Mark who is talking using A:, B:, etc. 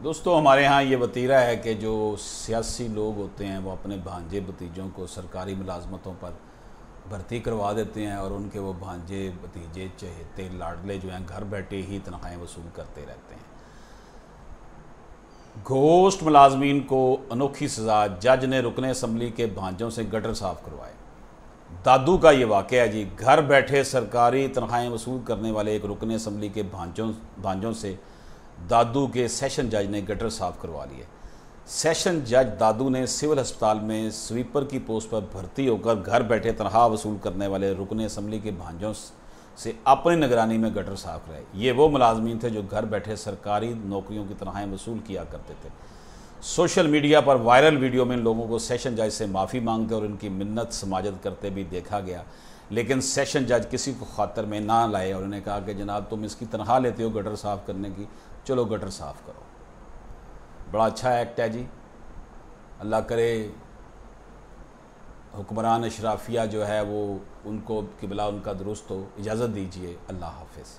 A: दोस्तों, हमारे यहाँ ये वतीरा है कि जो सियासी लोग होते हैं वो अपने भांजे भतीजों को सरकारी मुलाजमतों पर भर्ती करवा देते हैं और उनके वो भांजे भतीजे चहेते लाडले जो हैं घर बैठे ही तनख्वाहें वसूल करते रहते हैं। घोस्ट मुलाजमीन को अनोखी सज़ा, जज ने रुकने असम्बली के भांजों से गटर साफ करवाए। दादू का ये वाक़या है जी। घर बैठे सरकारी तनख्वाहें वसूल करने वाले एक रुकने असम्बली के भांजों से दादू के सेशन जज ने गटर साफ करवा लिए। सेशन जज दादू ने सिविल अस्पताल में स्वीपर की पोस्ट पर भर्ती होकर घर बैठे तनख्वाह वसूल करने वाले रुकने असम्बली के भांजों से अपनी निगरानी में गटर साफ कराए। ये वो मुलाजमीन थे जो घर बैठे सरकारी नौकरियों की तनख्वाहें वसूल किया करते थे। सोशल मीडिया पर वायरल वीडियो में इन लोगों को सेशन जज से माफ़ी मांगते और इनकी मिन्नत समाजत करते भी देखा गया, लेकिन सेशन जज किसी को खातर में ना लाए और उन्हें कहा कि जनाब तुम इसकी तनख्वाह लेते हो गटर साफ़ करने की, चलो गटर साफ़ करो। बड़ा अच्छा एक्ट है जी। अल्लाह करे हुक्मरान अशराफिया जो है वो उनको किबला उनका दुरुस्त हो। इजाज़त दीजिए। अल्लाह हाफिज़।